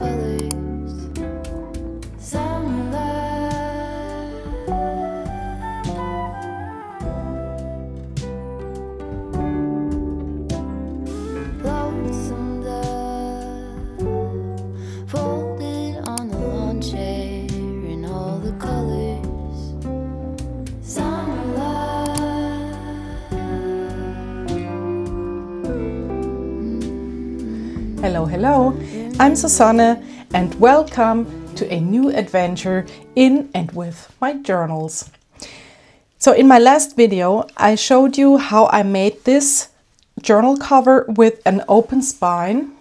colors. Summer love. Lonesome dove folded on the lawn chair in all the colors. Summer love. Hello, hello, I'm Susanne and welcome to a new adventure in and with my journals. So in my last video, I showed you how I made this journal cover with an open spine.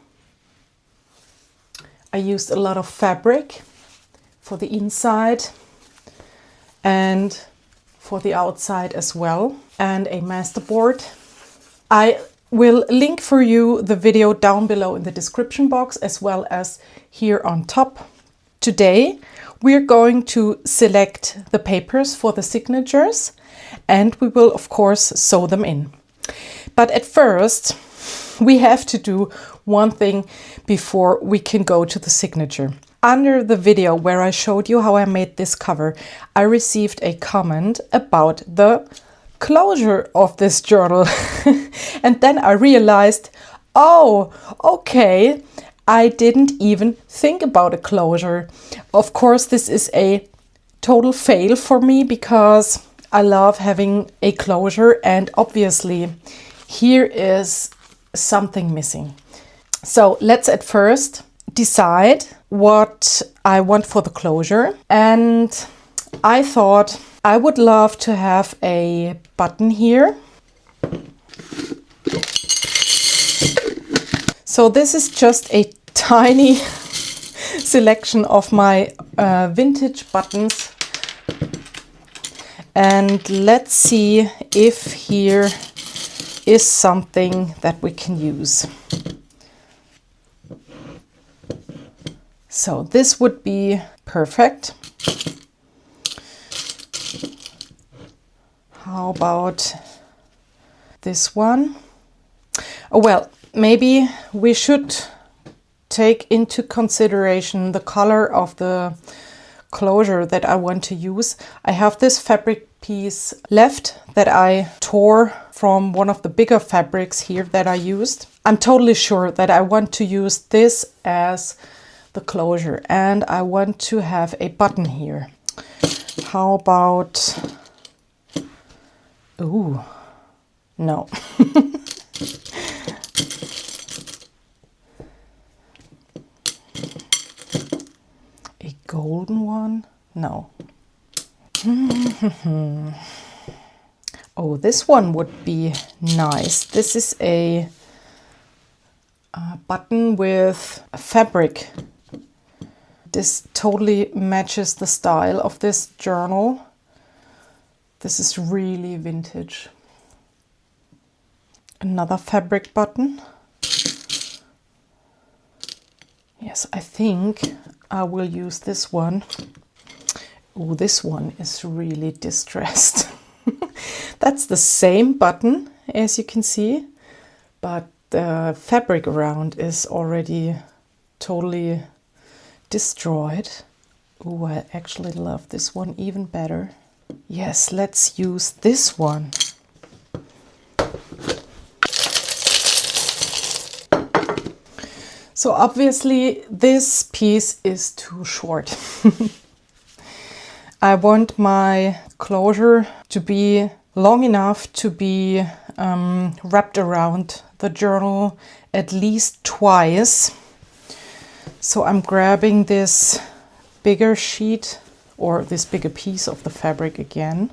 I used a lot of fabric for the inside and for the outside as well, and a masterboard. I will link for you the video down below in the description box as well as here on top. Today we're going to select the papers for the signatures and we will of course sew them in. But at first we have to do one thing before we can go to the signature. Under the video where I showed you how I made this cover, I received a comment about the closure of this journal. And then I realized, oh, okay, I didn't even think about a closure. Of course, this is a total fail for me because I love having a closure, and obviously here is something missing. So let's at first decide what I want for the closure. And I thought I would love to have a button here. So this is just a tiny selection of my vintage buttons. And let's see if here is something that we can use. So this would be perfect. How about this one? Oh, well, maybe we should take into consideration the color of the closure that I want to use. I have this fabric piece left that I tore from one of the bigger fabrics here that I used. I'm totally sure that I want to use this as the closure, and I want to have a button here. How about... Ooh, no. A golden one? No. Oh, this one would be nice. This is a button with fabric. This totally matches the style of this journal. This is really vintage. Another fabric button. Yes, I think I will use this one. Oh, this one is really distressed. That's the same button, as you can see, but the fabric around is already totally destroyed. Oh, I actually love this one even better. Yes, let's use this one. So obviously this piece is too short. I want my closure to be long enough to be wrapped around the journal at least twice. So I'm grabbing this bigger sheet or this bigger piece of the fabric again.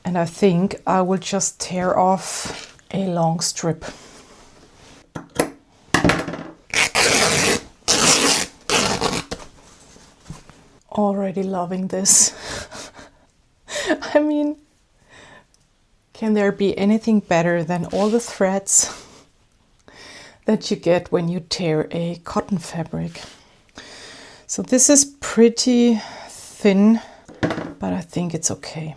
And I think I will just tear off a long strip. Already loving this. I mean, can there be anything better than all the threads that you get when you tear a cotton fabric? So this is pretty thin, but I think it's okay.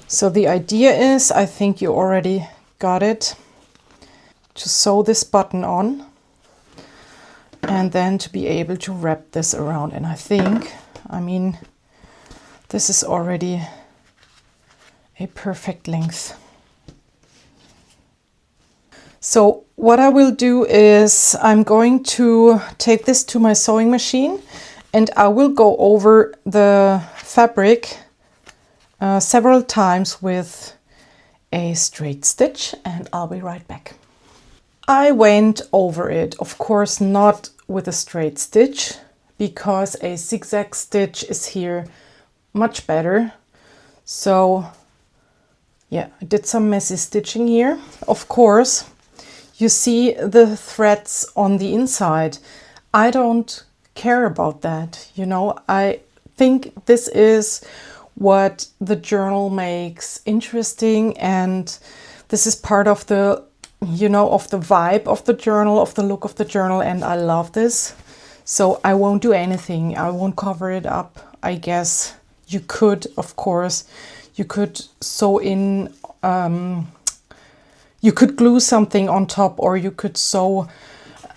So the idea is, I think you already got it. to sew this button on and then to be able to wrap this around. And I mean, this is already a perfect length. So what I will do is I'm going to take this to my sewing machine and I will go over the fabric several times with a straight stitch, and I'll be right back. I went over it, of course not with a straight stitch, because a zigzag stitch is here much better. So yeah, I did some messy stitching here. Of course, you see the threads on the inside. I don't care about that, you know. I think this is what the journal makes interesting, and this is part of the, you know, of the vibe of the journal, of the look of the journal, and I love this. So I won't do anything. I won't cover it up. I guess you could, of course, you could sew in, you could glue something on top, or you could sew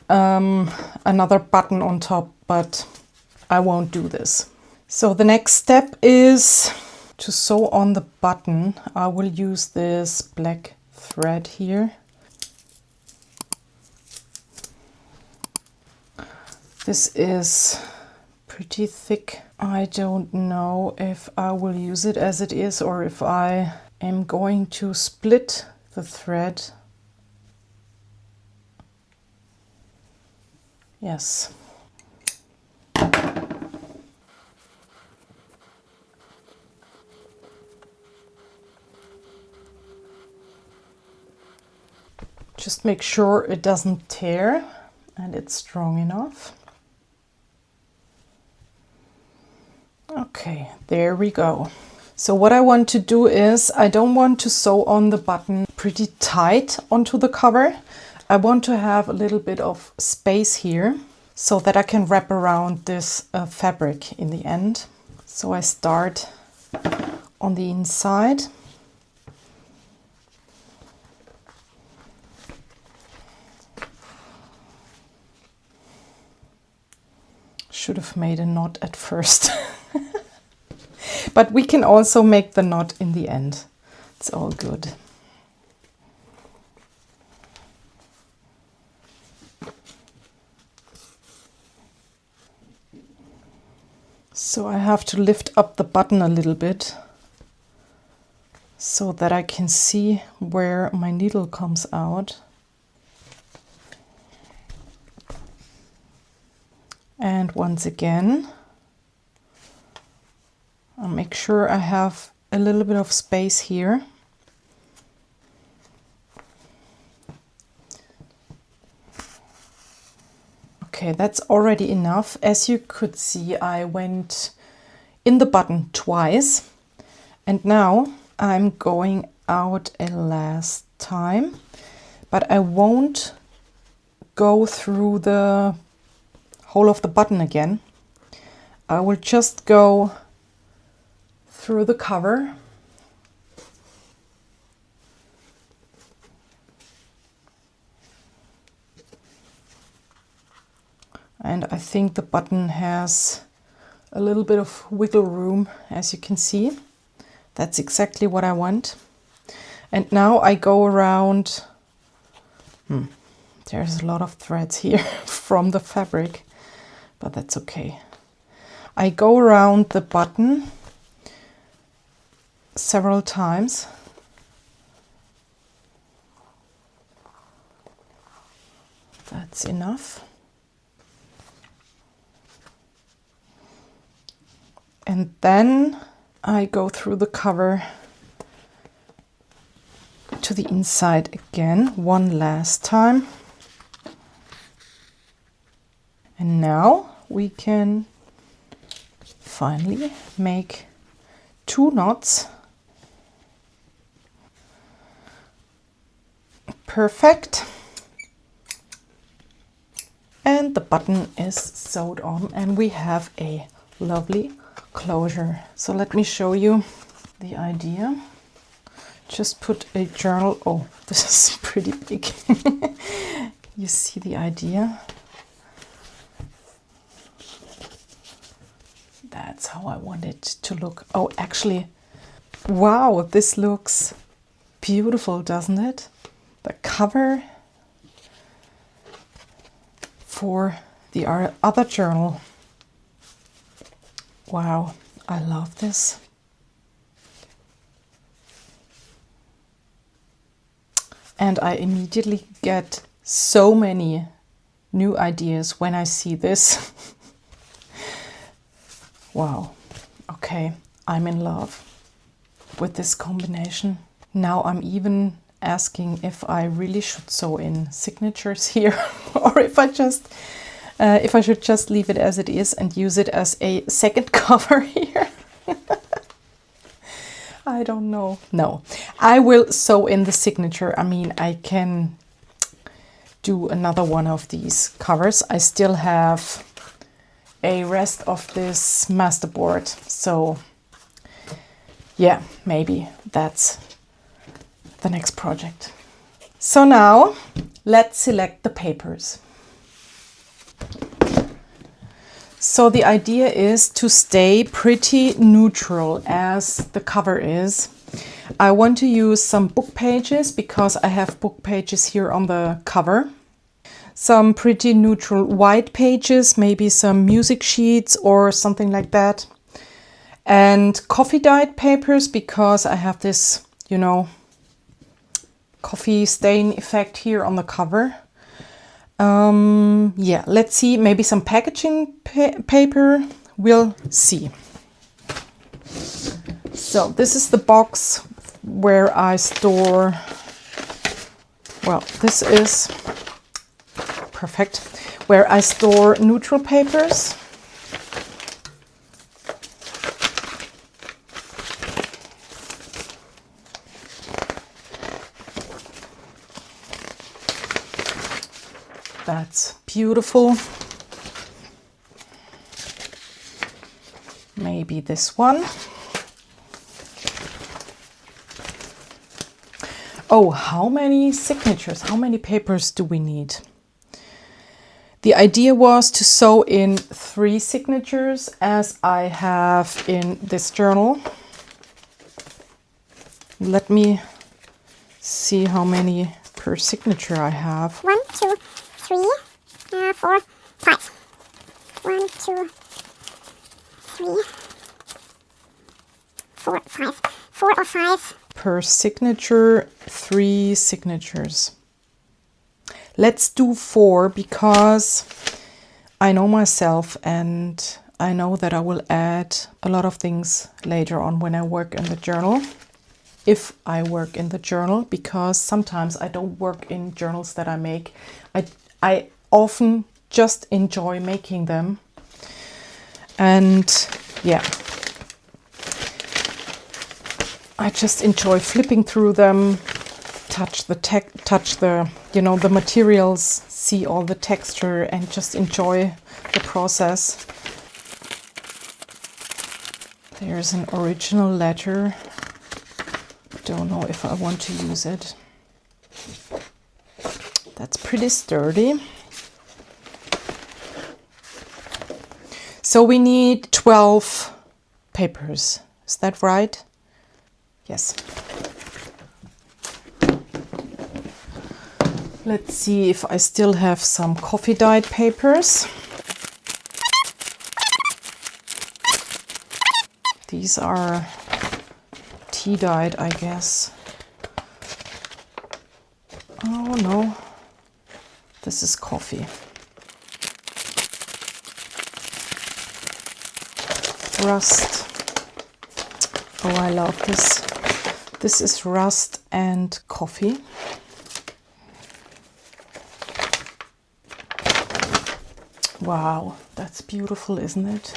another button on top, but I won't do this. So the next step is to sew on the button. I will use this black thread here. This is pretty thick. I don't know if I will use it as it is or if I am going to split the thread. Yes. Just make sure it doesn't tear and it's strong enough. Okay, there we go. So what I want to do is, I don't want to sew on the button pretty tight onto the cover. I want to have a little bit of space here so that I can wrap around this fabric in the end. So I start on the inside. Should have made a knot at first. But we can also make the knot in the end. It's all good. So I have to lift up the button a little bit so that I can see where my needle comes out. And once again, I'll make sure I have a little bit of space here. Okay, that's already enough. As you could see, I went in the button twice, and now I'm going out a last time, but I won't go through the hole of the button again. I will just go through the cover and I think the button has a little bit of wiggle room, as you can see. That's exactly what I want. And now I go around. There's a lot of threads here from the fabric, but that's okay. I go around the button several times. That's enough. And then I go through the cover to the inside again, one last time. And now we can finally make 2 knots. Perfect. And the button is sewed on and we have a lovely closure. So let me show you the idea. just put a journal. Oh, this is pretty big. You see the idea? That's how I want it to look. Oh, actually, wow, this looks beautiful, doesn't it? The cover for the other journal. Wow, I love this. And I immediately get so many new ideas when I see this. Wow, okay, I'm in love with this combination. Now I'm even asking if I really should sew in signatures here or if I should just leave it as it is and use it as a second cover here. I don't know. No, I will sew in the signature. I mean, I can do another one of these covers. I still have a rest of this masterboard. So yeah, maybe that's the next project. So now let's select the papers. So the idea is to stay pretty neutral as the cover is. I want to use some book pages because I have book pages here on the cover. Some pretty neutral white pages, maybe some music sheets or something like that. And coffee dyed papers because I have this, you know, coffee stain effect here on the cover. Yeah, let's see, maybe some packaging paper, we'll see. So this is the box where I store, well, this is perfect, where I store neutral papers. That's beautiful. Maybe this one. Oh, how many signatures, how many papers do we need? The idea was to sew in 3 signatures as I have in this journal. Let me see how many per signature I have. 1, 2, 3, 4, 5. 1, 2, 3, 4, 5. 4 or 5. Per signature, 3 signatures. Let's do 4 because I know myself and I know that I will add a lot of things later on when I work in the journal. If I work in the journal, because sometimes I don't work in journals that I make. I often just enjoy making them. And yeah, I just enjoy flipping through them, touch the you know, the materials, see all the texture and just enjoy the process. There's an original letter. Don't know if I want to use it. That's pretty sturdy. So we need 12 papers. Is that right? Yes. Let's see if I still have some coffee dyed papers. These are tea dyed, I guess. Oh no, this is coffee. Rust. Oh, I love this. This is rust and coffee. Wow, that's beautiful, isn't it?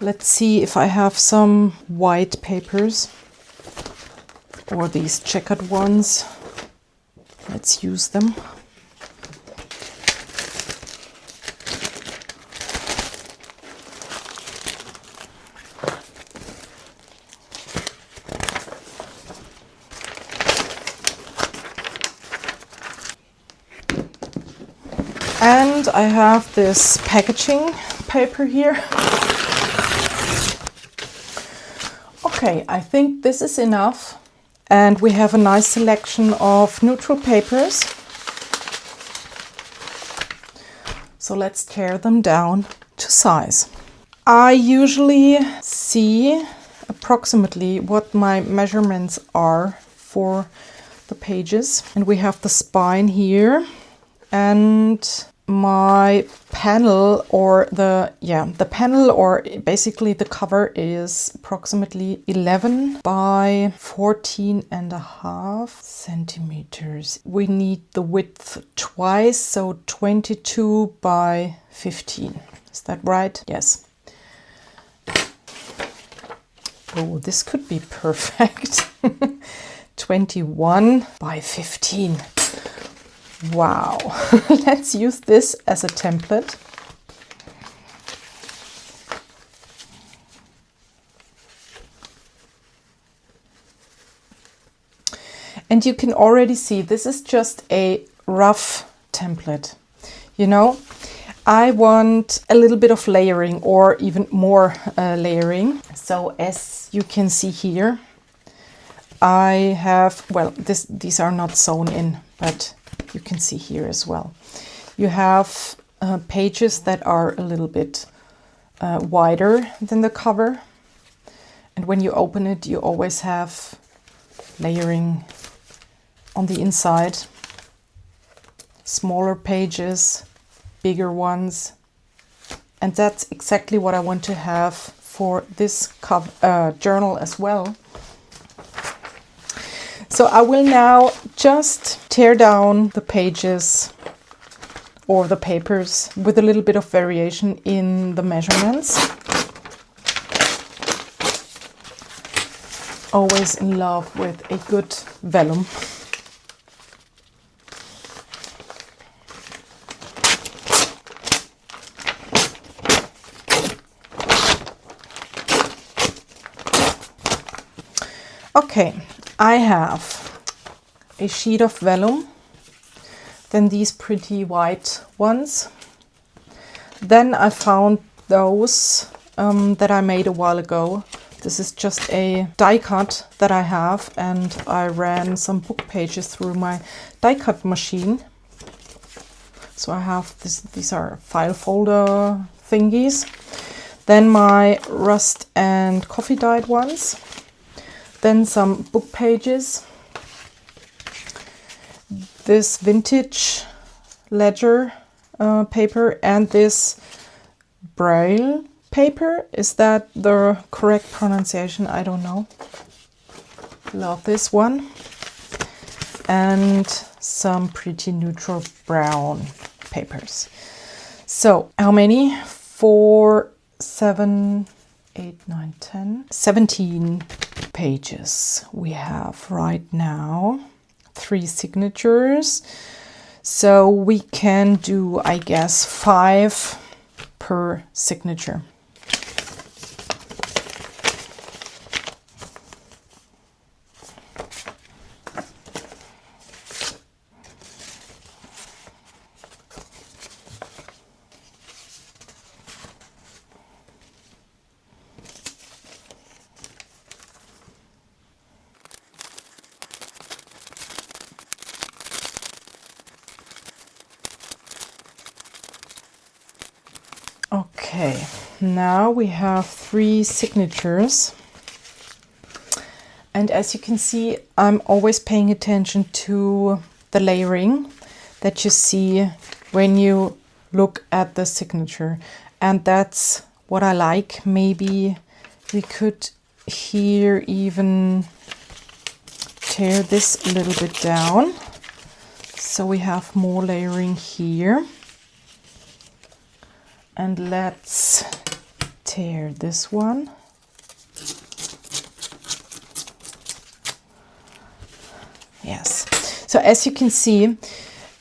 Let's see if I have some white papers or these checkered ones. Let's use them. And I have this packaging paper here. Okay, I think this is enough. And we have a nice selection of neutral papers. So let's tear them down to size. I usually see approximately what my measurements are for the pages. And we have the spine here and my panel, or the panel, or basically the cover, is approximately 11 by 14.5 centimeters. We need the width twice, so 22 by 15. Is that right? Yes. Oh, this could be perfect. 21 by 15. Wow. Let's use this as a template. And you can already see this is just a rough template. You know, I want a little bit of layering, or even more layering. So as you can see here, I have, well, these are not sewn in, but you can see here as well. You have pages that are a little bit wider than the cover. And when you open it, you always have layering on the inside. Smaller pages, bigger ones. And that's exactly what I want to have for this journal as well. So I will now just tear down the pages or the papers with a little bit of variation in the measurements. Always in love with a good vellum. Okay, I have a sheet of vellum, then these pretty white ones. Then I found those that I made a while ago. This is just a die cut that I have, and I ran some book pages through my die cut machine. So I have these are file folder thingies. Then my rust and coffee dyed ones. Then some book pages, this vintage ledger paper, and this braille paper. Is that the correct pronunciation? I don't know. Love this one. And some pretty neutral brown papers. So how many? 4, 7, 8, 9, 10, 17 pages we have right now. 3 signatures. So we can do, I guess, 5 per signature. Okay, now we have 3 signatures. And as you can see, I'm always paying attention to the layering that you see when you look at the signature. And that's what I like. Maybe we could here even tear this a little bit down. So we have more layering here. And let's tear this one. Yes. So as you can see,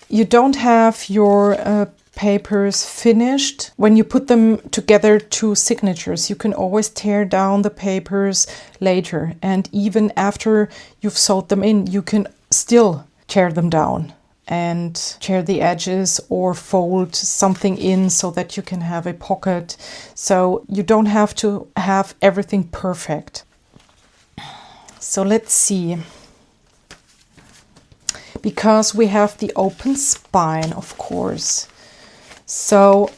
you don't have your papers finished when you put them together to signatures. You can always tear down the papers later. And even after you've sewed them in, you can still tear them down and tear the edges or fold something in so that you can have a pocket. So you don't have to have everything perfect. So let's see. Because we have the open spine, of course. So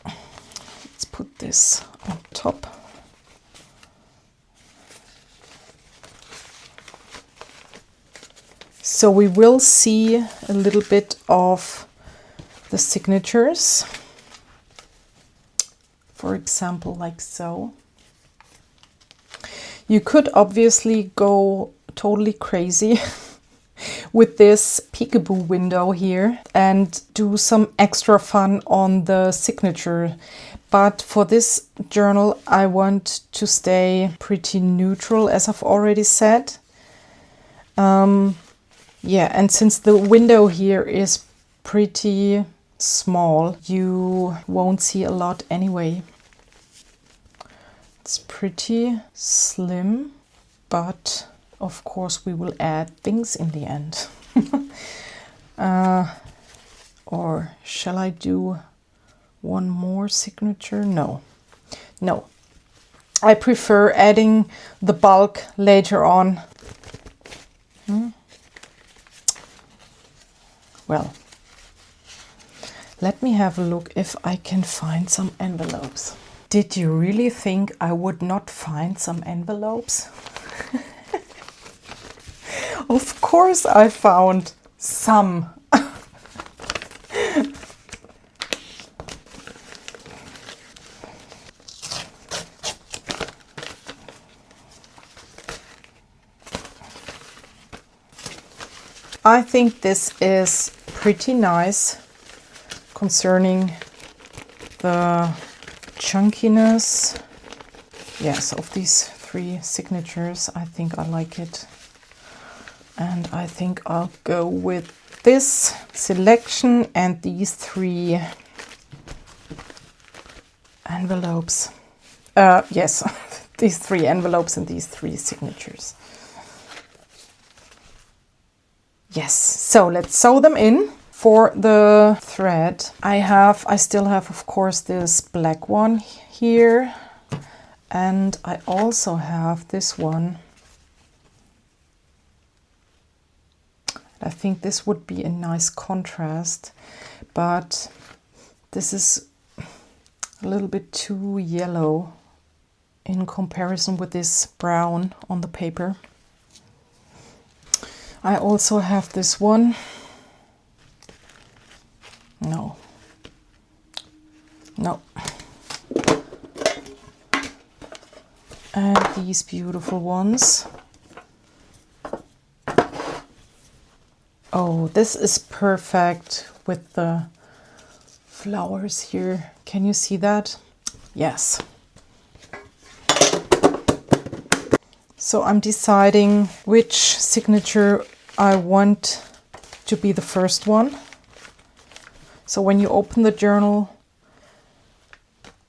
let's put this on top. So we will see a little bit of the signatures, for example, like so. You could obviously go totally crazy with this peekaboo window here and do some extra fun on the signature. But for this journal, I want to stay pretty neutral, as I've already said. Yeah, and since the window here is pretty small, you won't see a lot anyway. It's pretty slim, but of course we will add things in the end. Or shall I do one more signature? No. I prefer adding the bulk later on. Well, let me have a look if I can find some envelopes. Did you really think I would not find some envelopes? Of course I found some. I think this is pretty nice concerning the chunkiness, yes, of these 3 signatures. I think I like it. And I think I'll go with this selection and these 3 envelopes. Yes, these 3 envelopes and these 3 signatures. Yes, so let's sew them in. For the thread, I still have, of course, this black one here, and I also have this one. I think this would be a nice contrast, but this is a little bit too yellow in comparison with this brown on the paper. I also have this one. No. And these beautiful ones. Oh, this is perfect with the flowers here. Can you see that? Yes. So I'm deciding which signature I want to be the first one. So when you open the journal,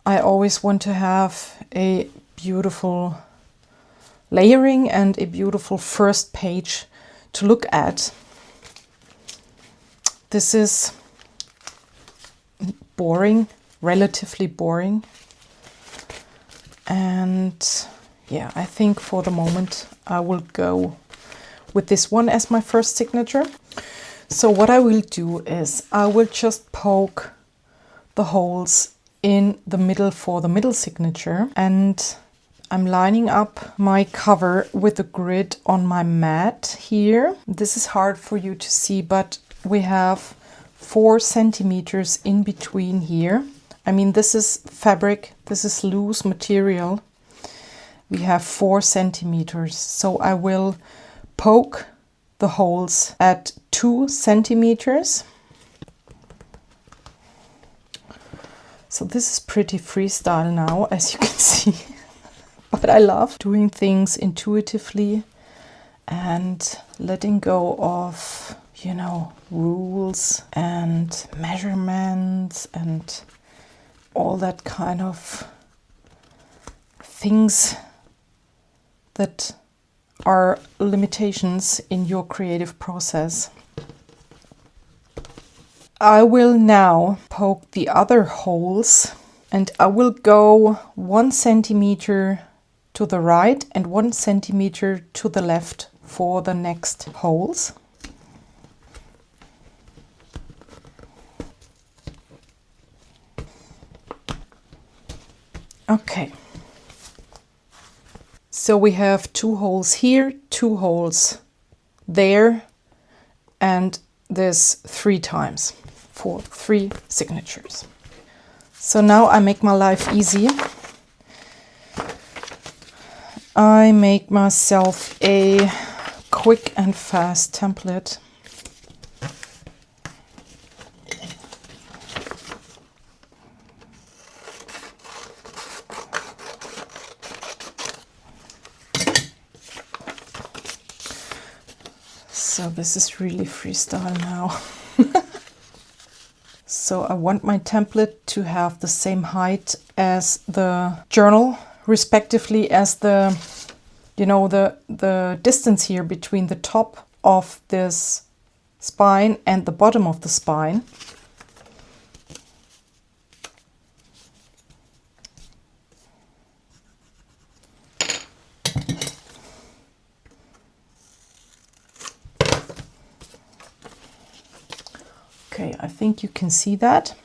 I always want to have a beautiful layering and a beautiful first page to look at. This is boring, relatively boring. And yeah, I think for the moment I will go with this one as my first signature. So what I will do is I will just poke the holes in the middle for the middle signature, and I'm lining up my cover with the grid on my mat here. This is hard for you to see, but we have 4 centimeters in between here. I mean, this is fabric, this is loose material. We have 4 centimeters, so I will poke the holes at 2 centimeters. So this is pretty freestyle now, as you can see. But I love doing things intuitively and letting go of, you know, rules and measurements and all that kind of things that are limitations in your creative process. I will now poke the other holes, and I will go 1 centimeter to the right and 1 centimeter to the left for the next holes. Okay. So we have 2 holes here, 2 holes there, and this 3 times for 3 signatures. So now I make my life easy. I make myself a quick and fast template. So this is really freestyle now. So I want my template to have the same height as the journal, respectively as the, you know, the distance here between the top of this spine and the bottom of the spine. Okay, I think you can see that.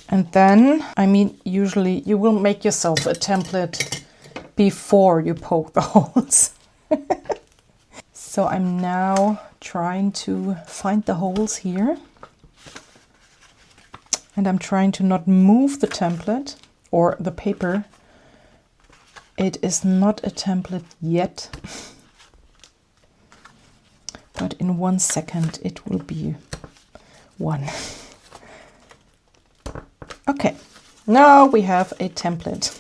And then, I mean, usually you will make yourself a template before you poke the holes. So I'm now trying to find the holes here. And I'm trying to not move the template or the paper. It is not a template yet. But in 1 second it will be one. Okay, now we have a template.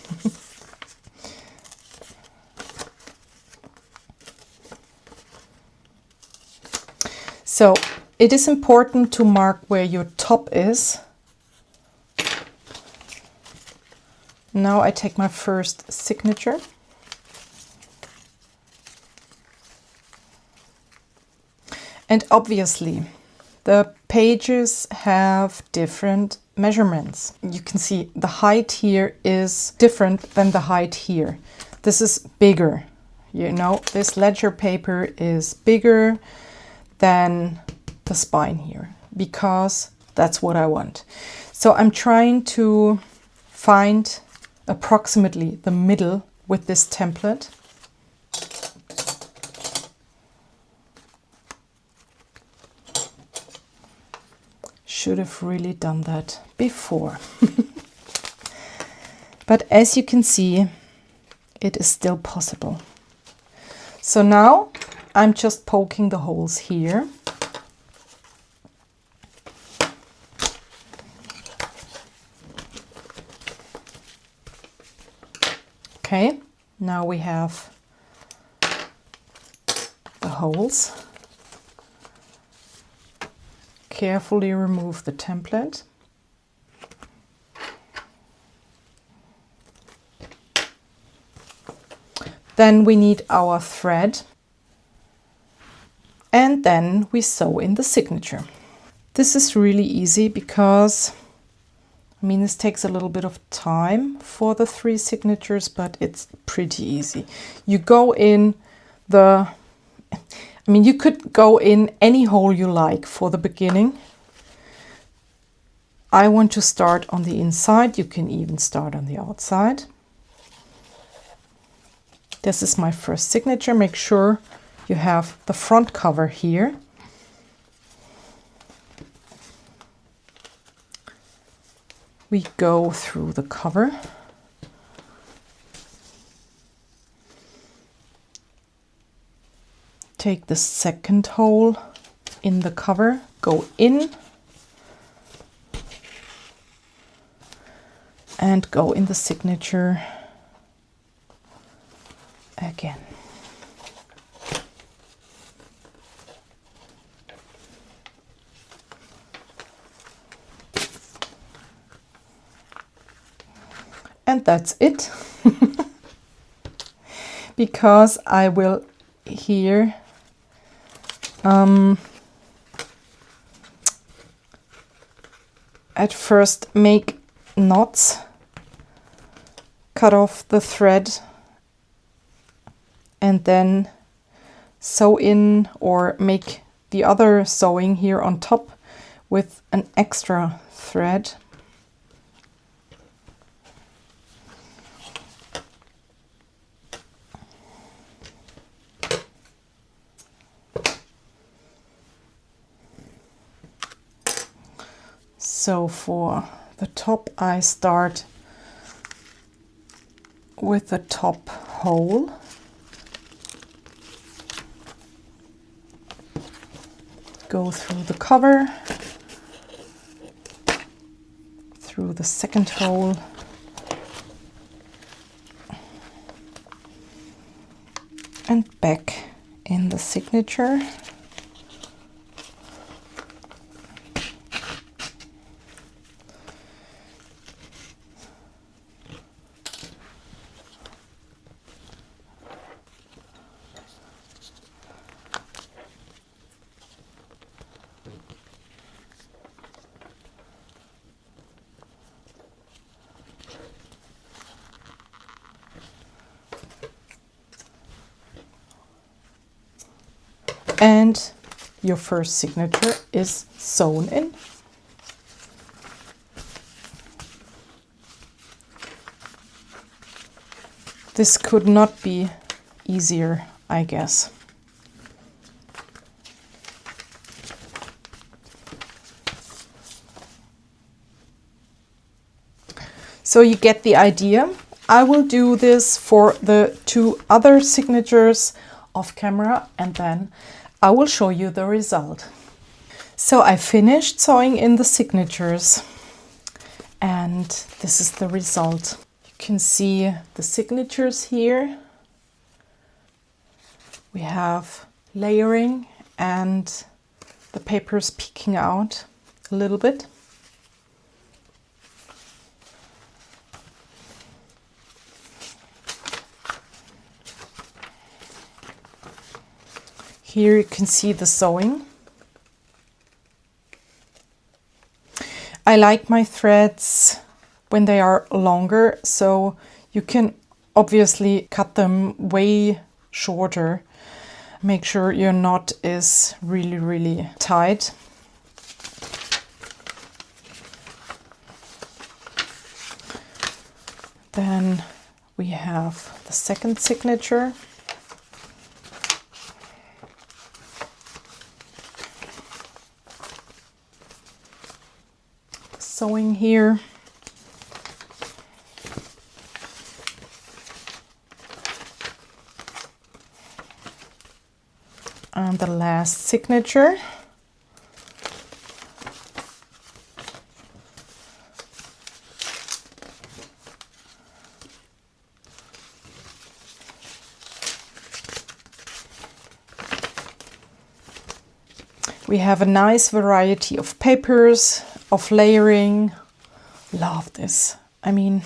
So it is important to mark where your top is. Now I take my first signature. And obviously, the pages have different measurements. You can see the height here is different than the height here. This is bigger. You know, this ledger paper is bigger than the spine here because that's what I want. So I'm trying to find approximately the middle with this template. Should have really done that before. But as you can see, it is still possible. So now I'm just poking the holes here. Okay, now we have the holes. Carefully remove the template. Then we need our thread. And then we sew in the signature. This is really easy because, I mean, this takes a little bit of time for the 3 signatures, but it's pretty easy. You go in the, I mean, you could go in any hole you like for the beginning. I want to start on the inside. You can even start on the outside. This is my first signature. Make sure you have the front cover here. We go through the cover. Take the second hole in the cover, go in, and go in the signature again. And that's it. Because I will here. At first make knots, cut off the thread, and then sew in or make the other sewing here on top with an extra thread. So for the top, I start with the top hole. Go through the cover, through the second hole, and back in the signature. And your first signature is sewn in. This could not be easier, I guess. So you get the idea. I will do this for the 2 other signatures off camera, and then I will show you the result. So I finished sewing in the signatures, and this is the result. You can see the signatures here. We have layering and the papers peeking out a little bit. Here you can see the sewing. I like my threads when they are longer, so you can obviously cut them way shorter. Make sure your knot is really, really tight. Then we have the second signature. Sewing here. And the last signature. We have a nice variety of papers, of layering. Love this. I mean,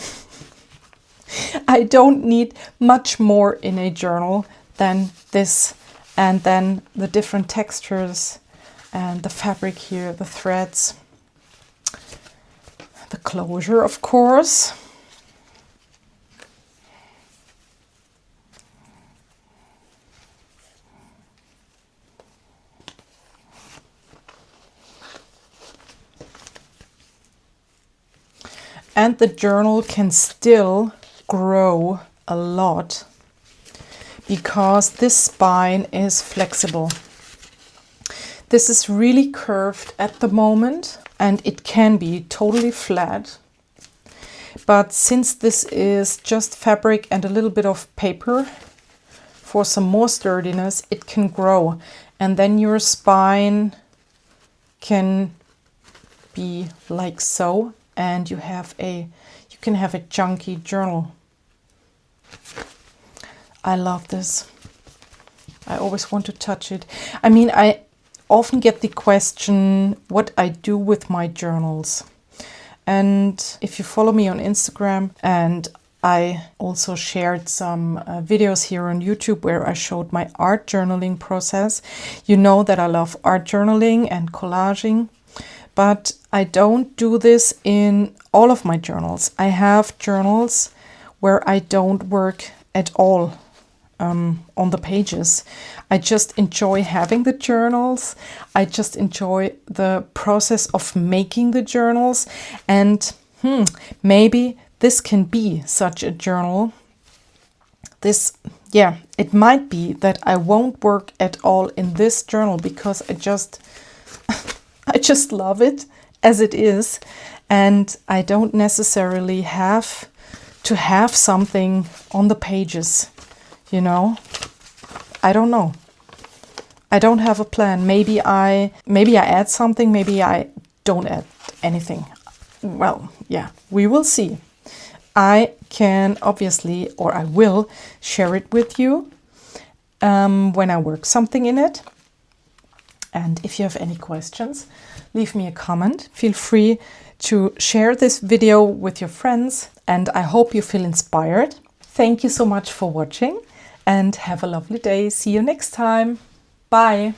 I don't need much more in a journal than this, and then the different textures and the fabric here, the threads, the closure, of course. And the journal can still grow a lot because this spine is flexible. This is really curved at the moment and it can be totally flat. But since this is just fabric and a little bit of paper for some more sturdiness, it can grow. And then your spine can be like so. And you can have a chunky journal. I love this. I always want to touch it. I mean, I often get the question what I do with my journals. And if you follow me on Instagram and I also shared some videos here on YouTube where I showed my art journaling process. You know that I love art journaling and collaging, but I don't do this in all of my journals. I have journals where I don't work at all on the pages. I just enjoy having the journals. I just enjoy the process of making the journals. And maybe this can be such a journal. It might be that I won't work at all in this journal because I just love it as it is. And I don't necessarily have to have something on the pages, you know. I don't know. I don't have a plan. Maybe I add something, maybe I don't add anything. Well, yeah, we will see. I can obviously, or I will share it with you when I work something in it. And if you have any questions, leave me a comment. Feel free to share this video with your friends, and I hope you feel inspired. Thank you so much for watching and have a lovely day. See you next time. Bye.